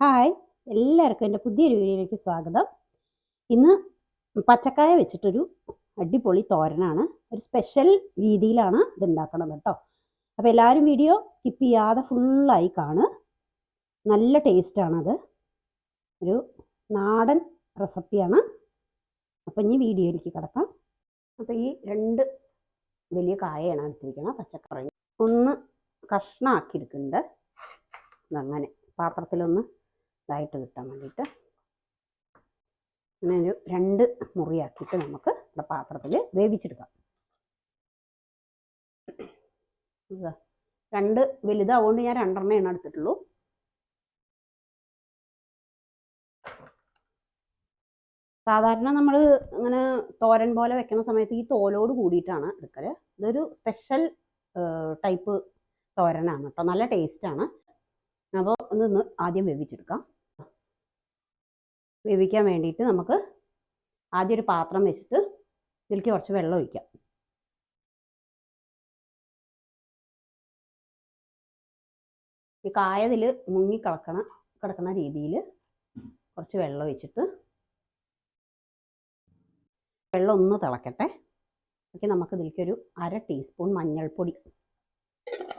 Hi, എല്ലാവർക്കും എൻ്റെ പുതിയൊരു വീഡിയോയിലേക്ക് സ്വാഗതം. ഇന്ന് പച്ചക്കായ വെച്ചിട്ടൊരു അടിപൊളി തോരനാണ്. ഒരു സ്പെഷ്യൽ രീതിയിലാണ് ഇത് ഉണ്ടാക്കണത് കേട്ടോ. അപ്പോൾ എല്ലാവരും വീഡിയോ സ്കിപ്പ് ചെയ്യാതെ ഫുള്ളായി കാണുക. നല്ല ടേസ്റ്റാണത്. ഒരു നാടൻ റെസിപ്പിയാണ്. അപ്പോൾ ഇനി വീഡിയോയിലേക്ക് കിടക്കാം. അപ്പോൾ ഈ 2 വലിയ കായയാണ് എടുത്തിരിക്കുന്നത്. പച്ചക്കറി ഒന്ന് കഷ്ണമാക്കി എടുക്കുന്നുണ്ട്. അതങ്ങനെ പാത്രത്തിലൊന്ന് ഇതായിട്ട് കിട്ടാൻ വേണ്ടിയിട്ട് അങ്ങനെ ഒരു 2 മുറിയാക്കിയിട്ട് നമുക്ക് ഇവിടെ പാത്രത്തിൽ വേവിച്ചെടുക്കാം. 2 വലുതാവുകൊണ്ട് ഞാൻ 2 എടുത്തിട്ടുള്ളൂ. സാധാരണ നമ്മൾ ഇങ്ങനെ തോരൻ പോലെ വെക്കുന്ന സമയത്ത് ഈ തോലോട് കൂടിയിട്ടാണ് എടുക്കല്. ഇതൊരു സ്പെഷ്യൽ ടൈപ്പ് തോരനാണ് കേട്ടോ. നല്ല ടേസ്റ്റാണ്. അപ്പോൾ ഇതൊന്ന് ആദ്യം വേവിച്ചെടുക്കാം. വേവിക്കാൻ വേണ്ടിയിട്ട് നമുക്ക് ആദ്യം ഒരു പാത്രം വെച്ചിട്ട് ഇതിലേക്ക് കുറച്ച് വെള്ളം ഒഴിക്കാം. ഈ കായതിൽ മുങ്ങി കിടക്കുന്ന രീതിയിൽ കുറച്ച് വെള്ളം ഒഴിച്ചിട്ട് വെള്ളം ഒന്ന് തിളക്കട്ടെ. ഓക്കെ, നമുക്ക് ഇതിലേക്ക് ഒരു 1/2 ടീസ്പൂൺ മഞ്ഞൾപ്പൊടി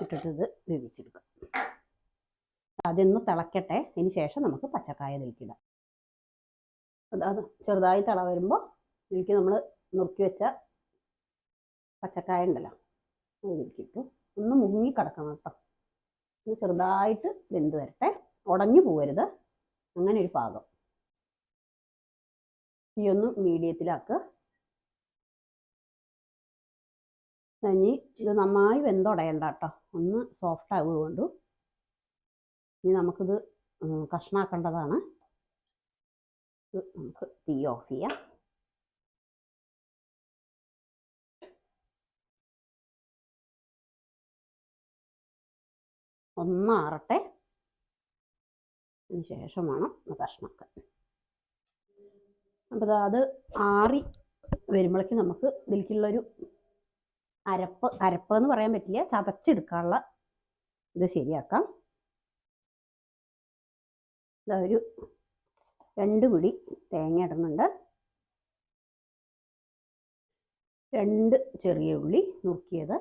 ഇട്ടിട്ട് ഇത് വേവിച്ചെടുക്കാം. അതൊന്ന് തിളക്കട്ടെ. അതിന് ശേഷം നമുക്ക് പച്ചക്കായ ഇതിലേക്ക് ഇടാം. അത് ചെറുതായി തിള വരുമ്പോൾ ഇതിലേക്ക് നമ്മൾ നുറുക്കി വെച്ച പച്ചക്കായ ഉണ്ടല്ലോ ഇതിലേക്ക് ഇട്ടു. ഒന്ന് മുങ്ങി കിടക്കണം കേട്ടോ. ഒന്ന് ചെറുതായിട്ട് വെന്ത് വരട്ടെ. ഉടഞ്ഞു പോകരുത്. അങ്ങനെ ഒരു പാകം. ഈ ഒന്ന് മീഡിയത്തിലാക്കുക. ഇനി ഇത് നന്നായി വെന്തുടയണ്ട കേട്ടോ. ഒന്ന് സോഫ്റ്റ് ആവുകൊണ്ട് ഇനി നമുക്കിത് കഷ്ണാക്കേണ്ടതാണ്. നമുക്ക് തീ ഓഫ് ചെയ്യാം. ഒന്ന് ആറട്ടെ. അതിന് ശേഷം വേണം കഷ്ണാക്കാൻ. അപ്പോൾ അത് ആറി വരുമ്പോഴേക്ക് നമുക്ക് ഇതിലേക്കുള്ളൊരു അരപ്പ് എന്ന് പറയാൻ പറ്റില്ല, ചതച്ചെടുക്കാനുള്ള ഇത് ശരിയാക്കാം. ഒരു 2 പിടി തേങ്ങ ഇടുന്നുണ്ട്. 2 ചെറിയ ഉള്ളി നുറുക്കിയത്,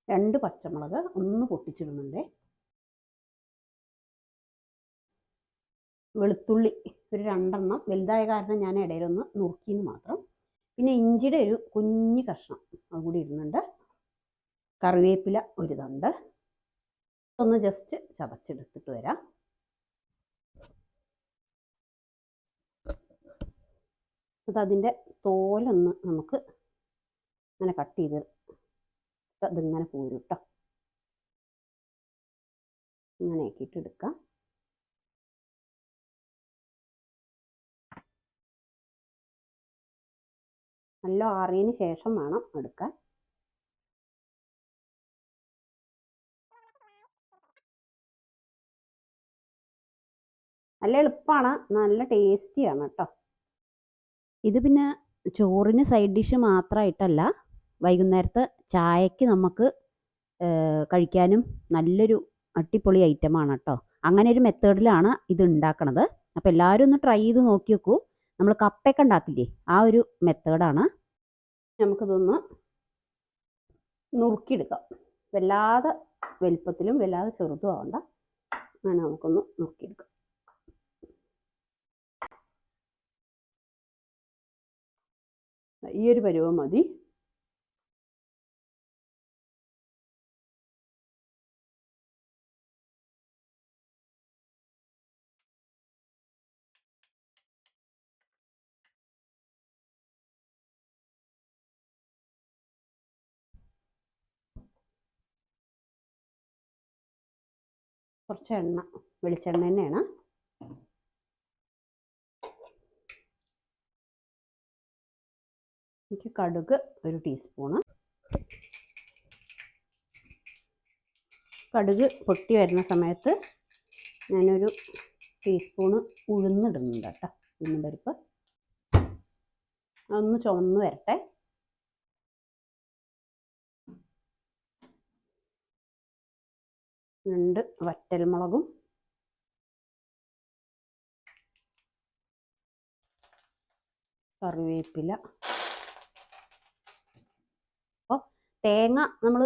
2 പച്ചമുളക് ഒന്ന് പൊട്ടിച്ചിടുന്നുണ്ട്. വെളുത്തുള്ളി ഒരു 2 വലുതായ കാരണം ഞാൻ ഇടയിലൊന്ന് നുറുക്കിയെന്ന് മാത്രം. പിന്നെ ഇഞ്ചിയുടെ ഒരു കുഞ്ഞു കഷ്ണം അതുകൂടി ഇടുന്നുണ്ട്. കറിവേപ്പില ഒരു തണ്ട്. ഒന്ന് ജസ്റ്റ് ചതച്ചെടുത്തിട്ട് വരാം. അതിൻ്റെ തോലൊന്ന് നമുക്ക് അങ്ങനെ കട്ട് ചെയ്ത് അതിങ്ങനെ പോരും കേട്ടോ. ഇങ്ങനെ ആക്കിയിട്ട് എടുക്കാം. നല്ല ആറിയതിന് ശേഷം വേണം എടുക്കാൻ. നല്ല എളുപ്പമാണ്, നല്ല ടേസ്റ്റിയാണ് കേട്ടോ. ഇത് പിന്നെ ചോറിന് സൈഡ് ഡിഷ് മാത്രമായിട്ടല്ല, വൈകുന്നേരത്തെ ചായക്ക് നമുക്ക് കഴിക്കാനും നല്ലൊരു അടിപൊളി ഐറ്റമാണ് കേട്ടോ. അങ്ങനെ ഒരു മെത്തേഡിലാണ് ഇത് ഉണ്ടാക്കണത്. അപ്പോൾ എല്ലാവരും ഒന്ന് ട്രൈ ചെയ്ത് നോക്കി നോക്കൂ. നമ്മൾ കപ്പയൊക്കെ ഉണ്ടാക്കില്ലേ, ആ ഒരു മെത്തേഡാണ്. നമുക്കിതൊന്ന് നുറുക്കിയെടുക്കാം. വല്ലാതെ വലിപ്പത്തിലും വല്ലാതെ ചെറുതും ആവണ്ട. അങ്ങനെ നമുക്കൊന്ന് നുറുക്കിയെടുക്കാം. ഈ ഒരു പരുവം മതി. കുറച്ച് എണ്ണ, വെളിച്ചെണ്ണ തന്നെയാണ്. എനിക്ക് കടുക് ഒരു ടീസ്പൂണ്. കടുക് പൊട്ടി വരുന്ന സമയത്ത് ഞാനൊരു ടീസ്പൂണ് ഉഴുന്നിടുന്നുണ്ട് കേട്ടോ. ഉഴുന്ന് പരിപ്പ് അതൊന്ന് ചുവന്ന് വരട്ടെ. 2 വറ്റൽമുളകും കറിവേപ്പില. അപ്പോൾ തേങ്ങ നമ്മൾ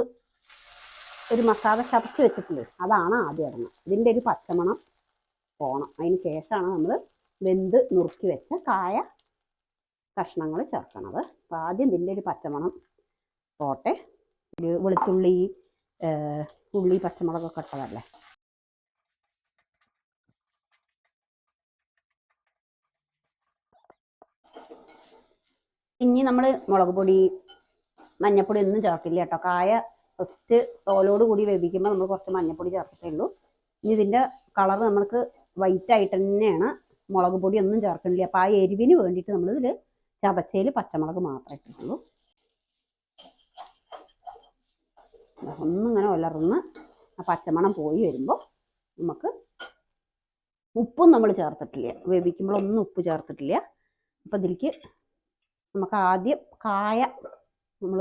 ഒരു മസാല ചതച്ച് വെച്ചിട്ടില്ലേ, അതാണ് ആദ്യം ഇടുന്നത്. ഇതിൻ്റെ ഒരു പച്ചമണം പോകണം. അതിന് ശേഷമാണ് നമ്മൾ വെന്ത് നുറുക്കി വെച്ച കായ കഷ്ണങ്ങൾ ചേർക്കണത്. അപ്പോൾ ആദ്യം ഇതിൻ്റെ ഒരു പച്ചമണം പോട്ടെ. ഒരു വെളുത്തുള്ളി, ഉള്ളി, പച്ചമുളകൊക്കെ ഇട്ടതല്ലേ. ഇനി നമ്മൾ മുളക് പൊടി, മഞ്ഞൾപ്പൊടി ഒന്നും ചേർക്കില്ല കേട്ടോ. കായ ഫസ്റ്റ് തോലോട് കൂടി വേവിക്കുമ്പോൾ നമ്മൾ കുറച്ച് മഞ്ഞൾപ്പൊടി ചേർത്തിട്ടേ ഉള്ളൂ. ഇനി ഇതിൻ്റെ കളർ നമ്മൾക്ക് വൈറ്റ് ആയിട്ട് തന്നെയാണ്, മുളക് പൊടി ഒന്നും ചേർക്കണില്ല. അപ്പോൾ ആ എരിവിന് വേണ്ടിയിട്ട് നമ്മളിതിൽ ചതച്ചയിൽ പച്ചമുളക് മാത്രമേ ഇട്ടിട്ടുള്ളൂ. ഒന്നിങ്ങനെ ഉലർന്ന് ആ പച്ചമണം പോയി വരുമ്പോൾ നമുക്ക് ഉപ്പും നമ്മൾ ചേർത്തിട്ടില്ല, വേവിക്കുമ്പോഴൊന്നും ഉപ്പ് ചേർത്തിട്ടില്ല. അപ്പോൾ ഇതിലേക്ക് നമുക്ക് ആദ്യം കായ നമ്മൾ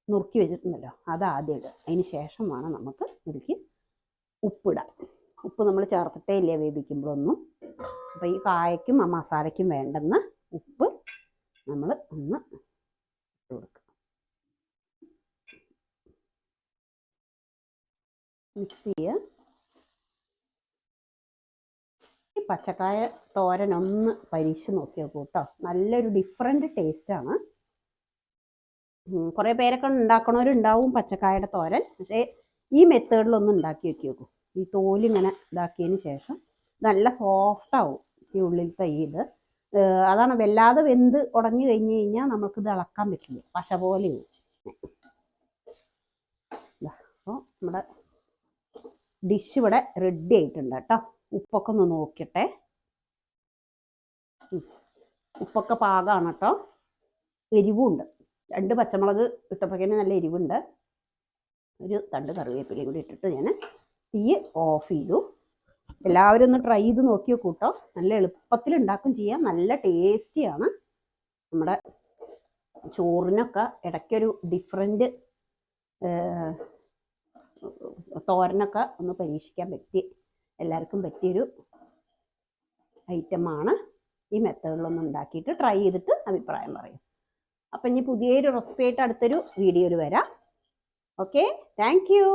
നുറുക്കി വെച്ചിട്ടുണ്ടല്ലോ, അത് ആദ്യം ഇടുക. അതിന് ശേഷം വേണം നമുക്ക് ഇതിലേക്ക് ഉപ്പിടാം. ഉപ്പ് നമ്മൾ ചേർത്തിട്ടേ ഇല്ല വേവിക്കുമ്പോഴൊന്നും. അപ്പോൾ ഈ കായയ്ക്കും ആ മസാലയ്ക്കും വേണ്ടുന്ന ഉപ്പ് നമ്മൾ ഒന്ന് ഇട്ട് കൊടുക്കുക. മിക്സ് ചെയ്യുക. ഈ പച്ചക്കായ തോരൻ ഒന്ന് പരീക്ഷിച്ച് നോക്കി നോക്കൂ കേട്ടോ. നല്ലൊരു ഡിഫറെൻറ്റ് ടേസ്റ്റാണ്. കുറേ പേരൊക്കെ ഉണ്ടാക്കണവരുണ്ടാവും പച്ചക്കായയുടെ തോരൻ. പക്ഷേ ഈ മെത്തേഡിലൊന്ന് ഉണ്ടാക്കി വെക്കി നോക്കൂ. ഈ തോലിങ്ങനെ ഇതാക്കിയതിന് ശേഷം നല്ല സോഫ്റ്റാവും ഈ ഉള്ളിലത്തെ ഇത്. അതാണ് വല്ലാതെ വെന്ത് ഉടഞ്ഞു കഴിഞ്ഞ് കഴിഞ്ഞാൽ നമുക്കിത് ഇളക്കാൻ പറ്റില്ല, പശ പോലെയാവും. അപ്പോൾ നമ്മുടെ ഡിഷ് ഇവിടെ റെഡി ആയിട്ടുണ്ട് കേട്ടോ. ഉപ്പൊക്കെ ഒന്ന് നോക്കട്ടെ. ഉപ്പൊക്കെ പാകമാണ് കേട്ടോ. എരിവുണ്ട്. 2 പച്ചമുളക് ഇട്ടപ്പോഴേക്കും നല്ല എരിവുണ്ട്. ഒരു തണ്ട് കറിവേപ്പിലയും കൂടി ഇട്ടിട്ട് ഞാൻ തീ ഓഫ് ചെയ്തു. എല്ലാവരും ഒന്ന് ട്രൈ ചെയ്ത് നോക്കി നോക്കൂ കേട്ടോ. നല്ല എളുപ്പത്തിൽ ഉണ്ടാക്കും ചെയ്യാം. നല്ല ടേസ്റ്റിയാണ്. നമ്മുടെ ചോറിനൊക്കെ ഇടയ്ക്കൊരു ഡിഫറെൻറ്റ് തോരനൊക്കെ ഒന്ന് പരീക്ഷിക്കാൻ പറ്റി, എല്ലാവർക്കും പറ്റിയൊരു ഐറ്റമാണ്. ഈ മെത്തേഡിലൊന്ന് ഉണ്ടാക്കിയിട്ട് ട്രൈ ചെയ്തിട്ട് അഭിപ്രായം പറയും. അപ്പം ഇനി പുതിയൊരു റെസിപ്പി ആയിട്ട് അടുത്തൊരു വീഡിയോയിൽ വരാം. Okay, thank you.